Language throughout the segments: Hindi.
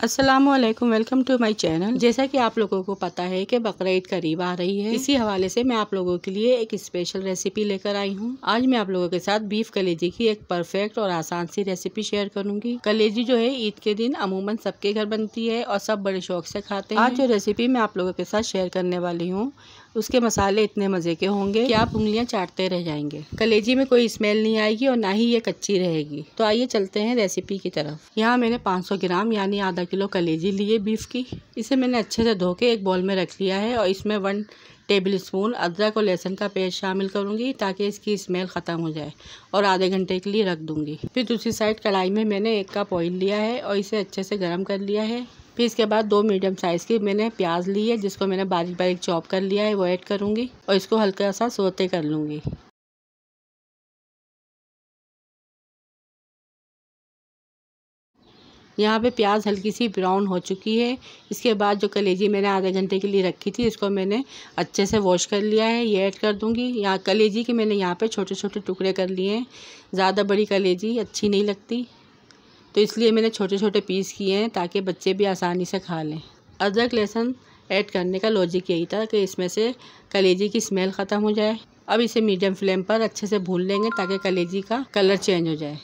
अस्सलामुअलैकुम, वेलकम टू माय चैनल। जैसा कि आप लोगों को पता है कि बकरीद करीब आ रही है, इसी हवाले से मैं आप लोगों के लिए एक स्पेशल रेसिपी लेकर आई हूँ। आज मैं आप लोगों के साथ बीफ कलेजी की एक परफेक्ट और आसान सी रेसिपी शेयर करूंगी। कलेजी जो है ईद के दिन अमूमन सबके घर बनती है और सब बड़े शौक से खाते हैं। आज जो रेसिपी मैं आप लोगों के साथ शेयर करने वाली हूँ उसके मसाले इतने मज़े के होंगे कि आप उंगलियां चाटते रह जाएंगे। कलेजी में कोई स्मेल नहीं आएगी और ना ही ये कच्ची रहेगी। तो आइए चलते हैं रेसिपी की तरफ। यहाँ मैंने 500 ग्राम यानी आधा किलो कलेजी लिए बीफ की। इसे मैंने अच्छे से धो के एक बाउल में रख लिया है और इसमें 1 टेबल स्पून अदरक और लहसुन का पेस्ट शामिल करूंगी ताकि इसकी स्मेल ख़त्म हो जाए और आधे घंटे के लिए रख दूंगी। फिर दूसरी साइड कढ़ाई में मैंने 1 कप ऑयल लिया है और इसे अच्छे से गर्म कर लिया है। फिर इसके बाद 2 मीडियम साइज़ की मैंने प्याज ली है जिसको मैंने बारीक बारीक चॉप कर लिया है, वो ऐड करूँगी और इसको हल्का सा सौते कर लूँगी। यहाँ पे प्याज हल्की सी ब्राउन हो चुकी है। इसके बाद जो कलेजी मैंने आधे घंटे के लिए रखी थी इसको मैंने अच्छे से वॉश कर लिया है, ये ऐड कर दूँगी। यहाँ कलेजी के मैंने यहाँ पे छोटे छोटे टुकड़े कर लिए हैं। ज़्यादा बड़ी कलेजी अच्छी नहीं लगती तो इसलिए मैंने छोटे छोटे पीस किए हैं ताकि बच्चे भी आसानी से खा लें। अदरक लहसुन ऐड करने का लॉजिक यही था कि इसमें से कलेजी की स्मेल ख़त्म हो जाए। अब इसे मीडियम फ्लेम पर अच्छे से भून लेंगे ताकि कलेजी का कलर चेंज हो जाए।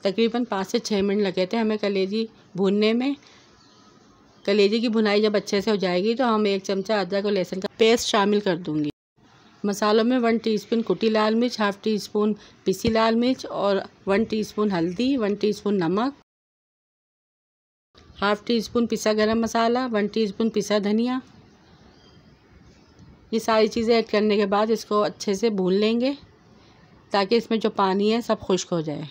तकरीबन 5 से 6 मिनट लगे थे हमें कलेजी भूनने में। कलेजी की भुनाई जब अच्छे से हो जाएगी तो हम 1 चमचा अदरक और लहसुन का पेस्ट शामिल कर दूंगी। मसालों में 1 टीस्पून कुटी लाल मिर्च, ½ टीस्पून पिसी लाल मिर्च और 1 टीस्पून हल्दी, 1 टीस्पून नमक, ½ टीस्पून पिसा गरम मसाला, 1 टीस्पून पिसा धनिया। ये सारी चीज़ें ऐड करने के बाद इसको अच्छे से भून लेंगे ताकि इसमें जो पानी है सब खुश्क हो जाए।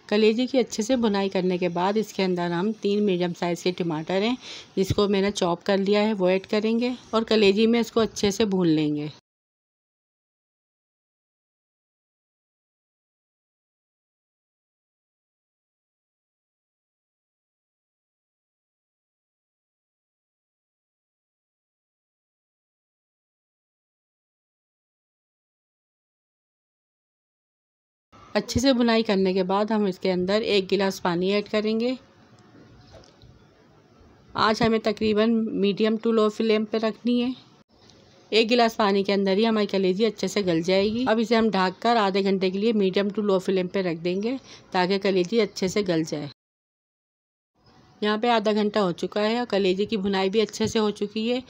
कलेजी की अच्छे से भुनाई करने के बाद इसके अंदर हम 3 मीडियम साइज़ के टमाटर हैं जिसको मैंने चॉप कर लिया है वो ऐड करेंगे और कलेजी में इसको अच्छे से भून लेंगे। अच्छे से भुनाई करने के बाद हम इसके अंदर 1 गिलास पानी ऐड करेंगे। आँच हमें तकरीबन मीडियम टू लो फ्लेम पे रखनी है। 1 गिलास पानी के अंदर ही हमारी कलेजी अच्छे से गल जाएगी। अब इसे हम ढककर आधे घंटे के लिए मीडियम टू लो फ्लेम पे रख देंगे ताकि कलेजी अच्छे से गल जाए। यहाँ पे आधा घंटा हो चुका है और कलेजी की भुनाई भी अच्छे से हो चुकी है।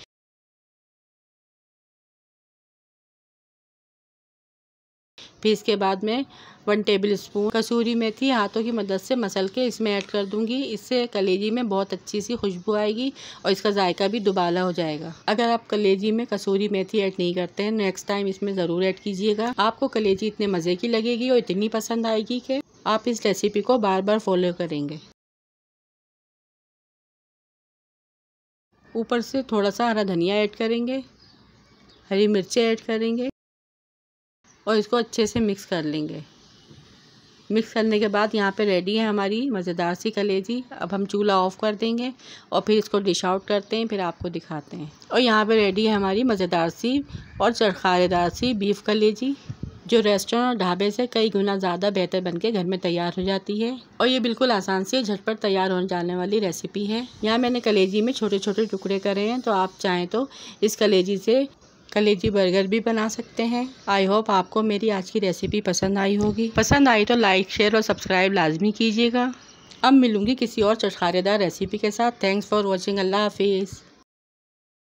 फिर इसके बाद में 1 टेबल स्पून कसूरी मेथी हाथों की मदद से मसल के इसमें ऐड कर दूंगी। इससे कलेजी में बहुत अच्छी सी खुशबू आएगी और इसका जायका भी दुबाला हो जाएगा। अगर आप कलेजी में कसूरी मेथी ऐड नहीं करते हैं नेक्स्ट टाइम इसमें ज़रूर ऐड कीजिएगा। आपको कलेजी इतने मज़े की लगेगी और इतनी पसंद आएगी कि आप इस रेसिपी को बार बार फॉलो करेंगे। ऊपर से थोड़ा सा हरा धनिया ऐड करेंगे, हरी मिर्चें ऐड करेंगे और इसको अच्छे से मिक्स कर लेंगे। मिक्स करने के बाद यहाँ पे रेडी है हमारी मज़ेदार सी कलेजी। अब हम चूल्हा ऑफ कर देंगे और फिर इसको डिश आउट करते हैं, फिर आपको दिखाते हैं। और यहाँ पे रेडी है हमारी मज़ेदार सी और चरखारेदार सी बीफ कलेजी जो रेस्टोरेंट और ढाबे से कई गुना ज़्यादा बेहतर बनके घर में तैयार हो जाती है। और ये बिल्कुल आसान से झटपट तैयार हो जाने वाली रेसिपी है। यहाँ मैंने कलेजी में छोटे छोटे टुकड़े करे हैं तो आप चाहें तो इस कलेजी से कलेजी बर्गर भी बना सकते हैं। आई होप आपको मेरी आज की रेसिपी पसंद आई होगी। पसंद आई तो लाइक, शेयर और सब्सक्राइब लाजमी कीजिएगा। अब मिलूंगी किसी और चटखारेदार रेसिपी के साथ। Thanks for watching. अल्लाह हाफिज़।